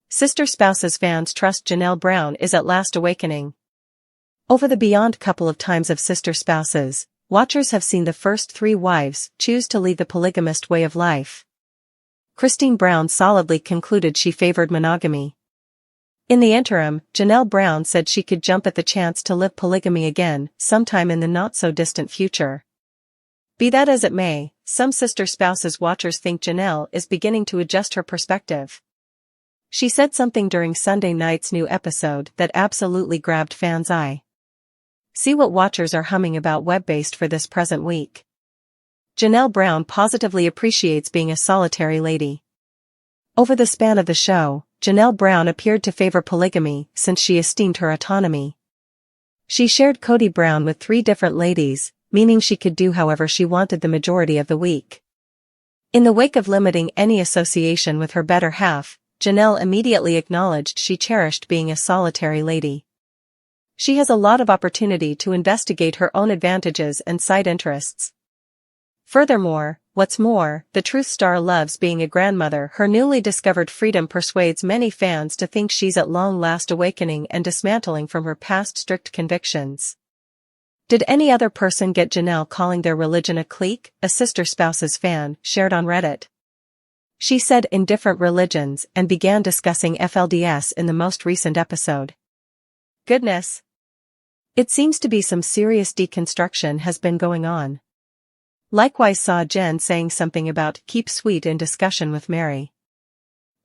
Sister Spouses fans trust Janelle Brown is at last awakening. Over the beyond couple of times of Sister Spouses, watchers have seen the first 3 wives choose to lead the polygamist way of life. Christine Brown solidly concluded she favored monogamy. In the interim, Janelle Brown said she could jump at the chance to live polygamy again sometime in the not-so-distant future. Be that as it may, some Sister Spouses watchers think Janelle is beginning to adjust her perspective. She said something during Sunday night's new episode that absolutely grabbed fans' eye. See what watchers are humming about web-based for this present week. Janelle Brown positively appreciates being a solitary lady. Over the span of the show, Janelle Brown appeared to favor polygamy since she esteemed her autonomy. She shared Kody Brown with 3 different ladies, meaning she could do however she wanted the majority of the week. In the wake of limiting any association with her better half, Janelle immediately acknowledged she cherished being a solitary lady. She has a lot of opportunity to investigate her own advantages and side interests. Furthermore, what's more, the truth star loves being a grandmother. Her newly discovered freedom persuades many fans to think she's at long last awakening and dismantling from her past strict convictions. Did any other person get Janelle calling their religion a clique? A Sister Spouses fan shared on Reddit. She said in different religions and began discussing FLDS in the most recent episode. Goodness. It seems to be some serious deconstruction has been going on. Likewise saw Jen saying something about keep sweet in discussion with Mary.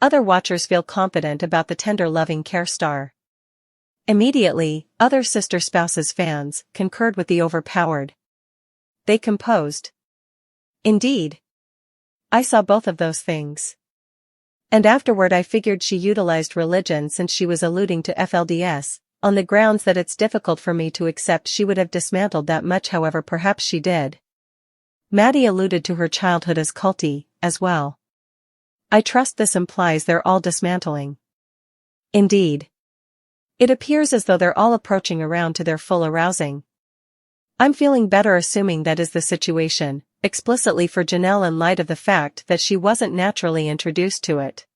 Other watchers feel confident about the tender loving care star. Immediately, other Sister Spouses fans concurred with the overpowered. They composed. Indeed. I saw both of those things. And afterward I figured she utilized religion since she was alluding to FLDS, on the grounds that it's difficult for me to accept she would have dismantled that much, however perhaps she did. Maddie alluded to her childhood as culty, as well. I trust this implies they're all dismantling. Indeed. It appears as though they're all approaching around to their full arousing. I'm feeling better assuming that is the situation, explicitly for Janelle in light of the fact that she wasn't naturally introduced to it.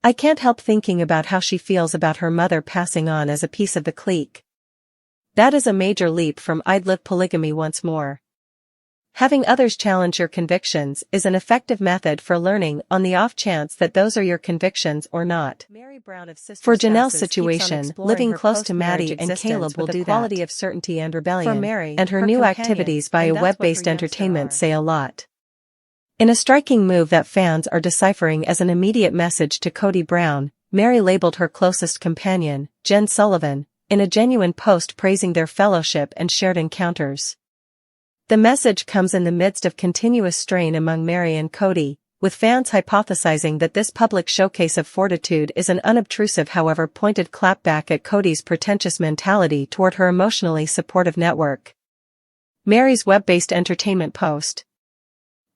I can't help thinking about how she feels about her mother passing on as a piece of the clique. That is a major leap from I'd live polygamy once more. Having others challenge your convictions is an effective method for learning on the off chance that those are your convictions or not. For Janelle's situation, living close to Maddie and Caleb will do that. Quality of certainty and rebellion, for Mary, and her new activities via web-based entertainment say a lot. In a striking move that fans are deciphering as an immediate message to Kody Brown, Mary labeled her closest companion, Jen Sullivan, in a genuine post praising their fellowship and shared encounters. The message comes in the midst of continuous strain among Mary and Kody, with fans hypothesizing that this public showcase of fortitude is an unobtrusive however pointed clapback at Kody's pretentious mentality toward her emotionally supportive network. Mary's web-based entertainment post.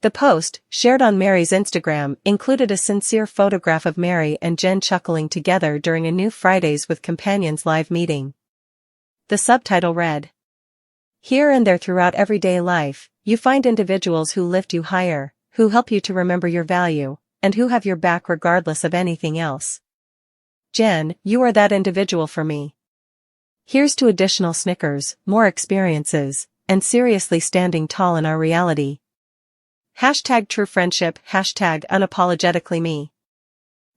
The post, shared on Mary's Instagram, included a sincere photograph of Mary and Jen chuckling together during a new Fridays with Companions live meeting. The subtitle read, "Here and there throughout everyday life, you find individuals who lift you higher, who help you to remember your value, and who have your back regardless of anything else. Jen, you are that individual for me. Here's to additional Snickers, more experiences, and seriously standing tall in our reality. Hashtag true friendship, hashtag unapologetically me."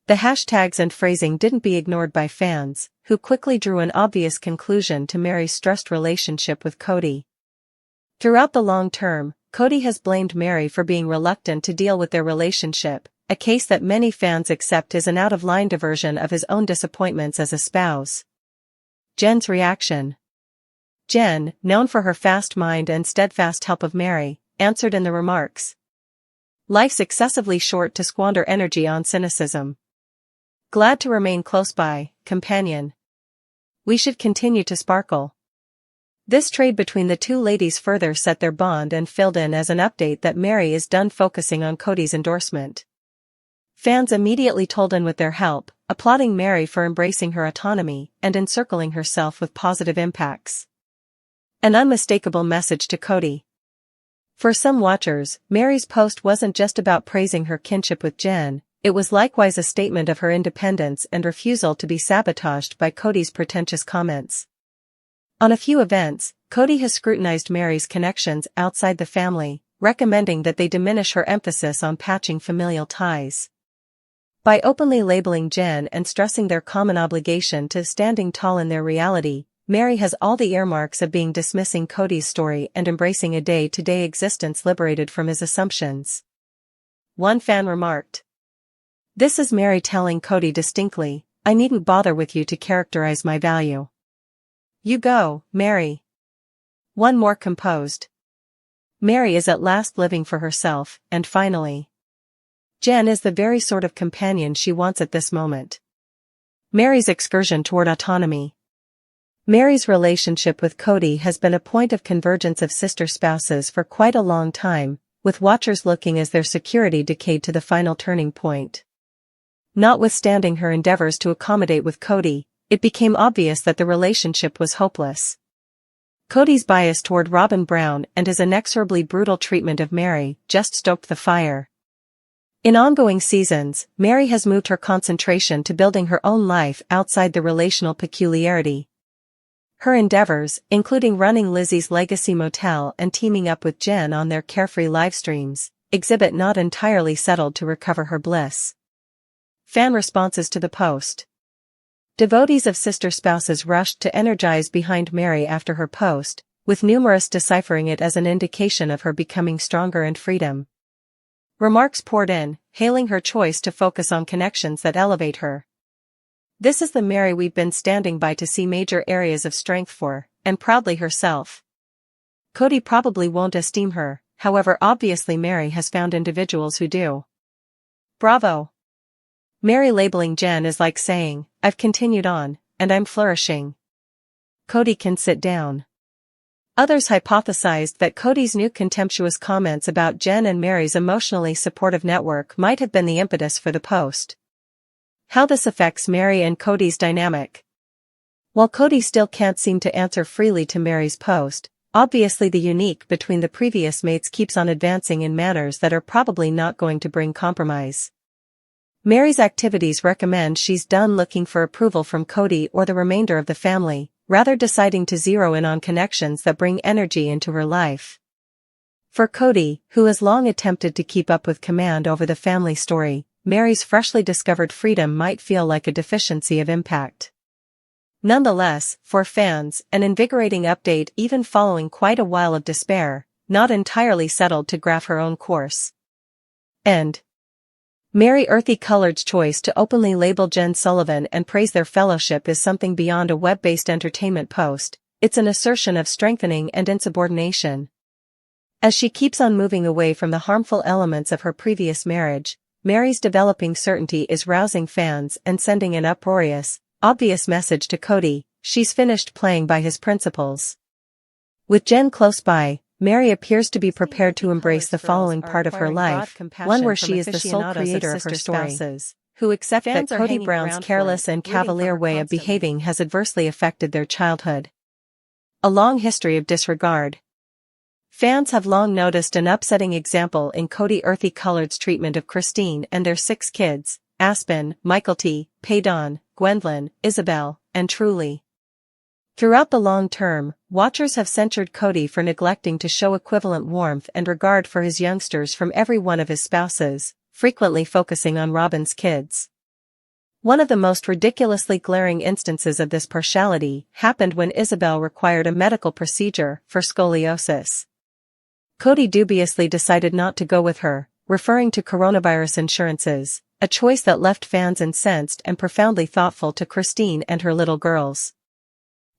The hashtags and phrasing didn't be ignored by fans, who quickly drew an obvious conclusion to Mary's stressed relationship with Kody. Throughout the long term, Kody has blamed Mary for being reluctant to deal with their relationship, a case that many fans accept is an out-of-line diversion of his own disappointments as a spouse. Jen's reaction. Jen, known for her fast mind and steadfast help of Mary, answered in the remarks. "Life's excessively short to squander energy on cynicism. Glad to remain close by, companion. We should continue to sparkle." This trade between the two ladies further set their bond and filled in as an update that Mary is done focusing on Kody's endorsement. Fans immediately told in with their help, applauding Mary for embracing her autonomy and encircling herself with positive impacts. An unmistakable message to Kody. For some watchers, Mary's post wasn't just about praising her kinship with Jen, it was likewise a statement of her independence and refusal to be sabotaged by Kody's pretentious comments. On a few events, Kody has scrutinized Mary's connections outside the family, recommending that they diminish her emphasis on patching familial ties. By openly labeling Jen and stressing their common obligation to standing tall in their reality, Mary has all the earmarks of being dismissing Kody's story and embracing a day-to-day existence liberated from his assumptions. One fan remarked, "This is Mary telling Kody distinctly, I needn't bother with you to characterize my value. You go, Mary." One more composed, "Mary is at last living for herself, and finally. Jen is the very sort of companion she wants at this moment." Mary's excursion toward autonomy. Mary's relationship with Kody has been a point of convergence of sister spouses for quite a long time, with watchers looking as their security decayed to the final turning point. Notwithstanding her endeavors to accommodate with Kody, it became obvious that the relationship was hopeless. Kody's bias toward Robin Brown and his inexorably brutal treatment of Mary just stoked the fire. In ongoing seasons, Mary has moved her concentration to building her own life outside the relational peculiarity. Her endeavors, including running Lizzie's Legacy Motel and teaming up with Jen on their carefree livestreams, exhibit not entirely settled to recover her bliss. Fan responses to the post. Devotees of sister spouses rushed to energize behind Mary after her post, with numerous deciphering it as an indication of her becoming stronger and freedom. Remarks poured in, hailing her choice to focus on connections that elevate her. "This is the Mary we've been standing by to see major areas of strength for, and proudly herself. Kody probably won't esteem her, however obviously Mary has found individuals who do. Bravo." Mary labeling Jen is like saying, "I've continued on, and I'm flourishing. Kody can sit down." Others hypothesized that Kody's new contemptuous comments about Jen and Mary's emotionally supportive network might have been the impetus for the post. How this affects Mary and Kody's dynamic. While Kody still can't seem to answer freely to Mary's post, obviously the unique between the previous mates keeps on advancing in manners that are probably not going to bring compromise. Mary's activities recommend she's done looking for approval from Kody or the remainder of the family, rather deciding to zero in on connections that bring energy into her life. For Kody, who has long attempted to keep up with command over the family story, Mary's freshly discovered freedom might feel like a deficiency of impact. Nonetheless, for fans, an invigorating update even following quite a while of despair, not entirely settled to graph her own course. End. Mary Earthy Collard's choice to openly label Jen Sullivan and praise their fellowship is something beyond a web-based entertainment post, it's an assertion of strengthening and insubordination. As she keeps on moving away from the harmful elements of her previous marriage, Mary's developing certainty is rousing fans and sending an uproarious, obvious message to Kody: she's finished playing by his principles. With Jen close by, Mary appears to be prepared to embrace the following part of her life, one where she is the sole creator of her story, who accept that Kody Brown's careless and cavalier way of behaving has adversely affected their childhood. A long history of disregard. Fans have long noticed an upsetting example in Kody Earthy Collard's treatment of Christine and their 6 kids, Aspen, Michael T, Paydon, Gwendolyn, Isabel, and Truly. Throughout the long term, watchers have censured Kody for neglecting to show equivalent warmth and regard for his youngsters from every one of his spouses, frequently focusing on Robin's kids. One of the most ridiculously glaring instances of this partiality happened when Isabel required a medical procedure for scoliosis. Kody dubiously decided not to go with her, referring to coronavirus insurances, a choice that left fans incensed and profoundly thoughtful to Christine and her little girls.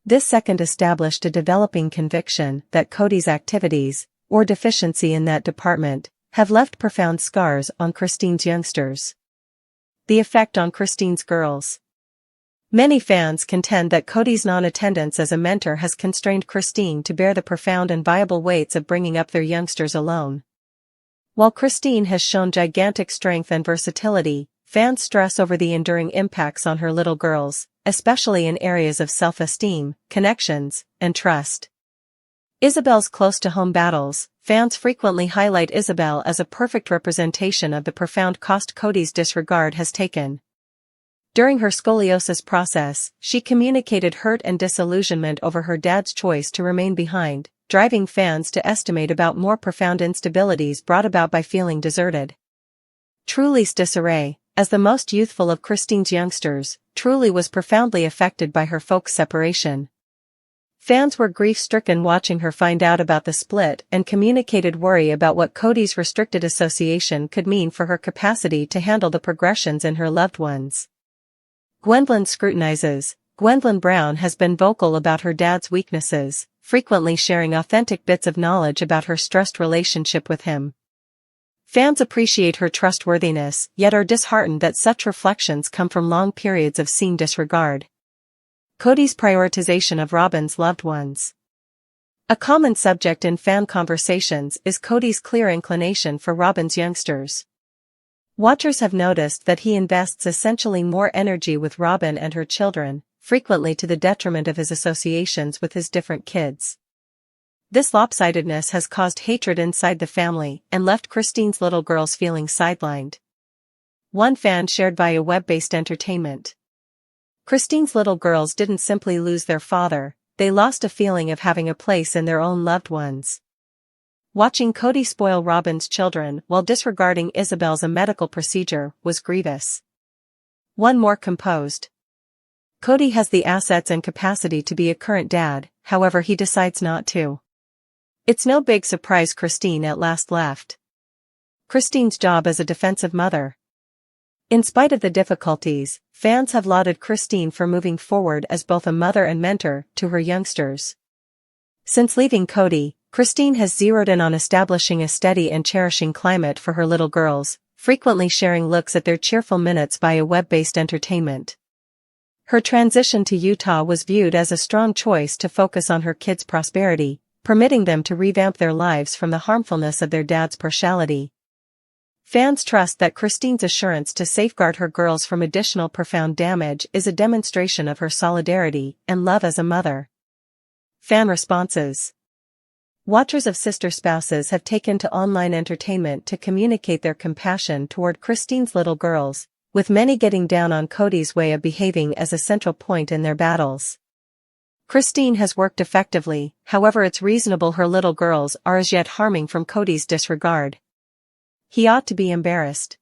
This second established a developing conviction that Kody's activities, or deficiency in that department, have left profound scars on Christine's youngsters. The effect on Christine's girls. Many fans contend that Kody's non-attendance as a mentor has constrained Christine to bear the profound and viable weights of bringing up their youngsters alone. While Christine has shown gigantic strength and versatility, fans stress over the enduring impacts on her little girls, especially in areas of self-esteem, connections, and trust. Isabel's close-to-home battles, fans frequently highlight Isabel as a perfect representation of the profound cost Kody's disregard has taken. During her scoliosis process, she communicated hurt and disillusionment over her dad's choice to remain behind, driving fans to estimate about more profound instabilities brought about by feeling deserted. Truly's disarray, as the most youthful of Christine's youngsters, Truly was profoundly affected by her folks' separation. Fans were grief-stricken watching her find out about the split and communicated worry about what Kody's restricted association could mean for her capacity to handle the progressions in her loved ones. Gwendolyn scrutinizes. Gwendolyn Brown has been vocal about her dad's weaknesses, frequently sharing authentic bits of knowledge about her stressed relationship with him. Fans appreciate her trustworthiness, yet are disheartened that such reflections come from long periods of seen disregard. Kody's prioritization of Robyn's loved ones. A common subject in fan conversations is Kody's clear inclination for Robyn's youngsters. Watchers have noticed that he invests essentially more energy with Robyn and her children, frequently to the detriment of his associations with his different kids. This lopsidedness has caused hatred inside the family and left Christine's little girls feeling sidelined. One fan shared via web-based entertainment. Christine's little girls didn't simply lose their father, they lost a feeling of having a place in their own loved ones. Watching Kody spoil Robyn's children while disregarding Isabel's a medical procedure was grievous. One more composed. Kody has the assets and capacity to be a current dad, however he decides not to. It's no big surprise Christine at last left. Christine's job as a defensive mother. In spite of the difficulties, fans have lauded Christine for moving forward as both a mother and mentor to her youngsters. Since leaving Kody, Christine has zeroed in on establishing a steady and cherishing climate for her little girls, frequently sharing looks at their cheerful minutes via web-based entertainment. Her transition to Utah was viewed as a strong choice to focus on her kids' prosperity, permitting them to revamp their lives from the harmfulness of their dad's partiality. Fans trust that Christine's assurance to safeguard her girls from additional profound damage is a demonstration of her solidarity and love as a mother. Fan responses. Watchers of sister spouses have taken to online entertainment to communicate their compassion toward Christine's little girls, with many getting down on Kody's way of behaving as a central point in their battles. Christine has worked effectively, however it's reasonable her little girls are as yet harming from Kody's disregard. He ought to be embarrassed.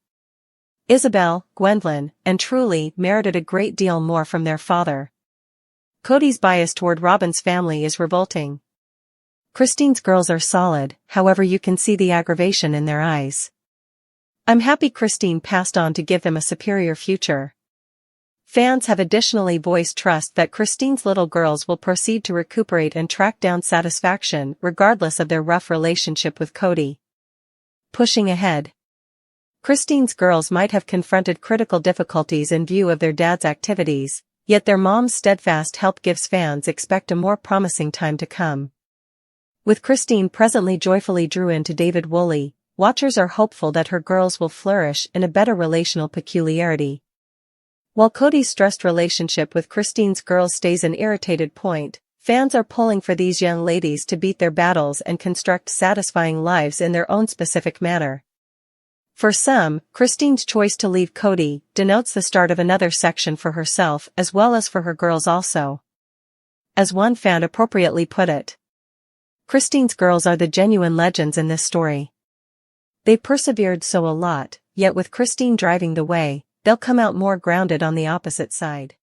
Isabel, Gwendolyn, and Truly merited a great deal more from their father. Kody's bias toward Robyn's family is revolting. Christine's girls are solid, however you can see the aggravation in their eyes. I'm happy Christine passed on to give them a superior future. Fans have additionally voiced trust that Christine's little girls will proceed to recuperate and track down satisfaction regardless of their rough relationship with Kody. Pushing ahead. Christine's girls might have confronted critical difficulties in view of their dad's activities, yet their mom's steadfast help gives fans expect a more promising time to come. With Christine presently joyfully drew into David Woolley, watchers are hopeful that her girls will flourish in a better relational peculiarity. While Kody's stressed relationship with Christine's girls stays an irritated point, fans are pulling for these young ladies to beat their battles and construct satisfying lives in their own specific manner. For some, Christine's choice to leave Kody denotes the start of another section for herself as well as for her girls also. As one fan appropriately put it, Christine's girls are the genuine legends in this story. They persevered so a lot, yet with Christine driving the way, they'll come out more grounded on the opposite side.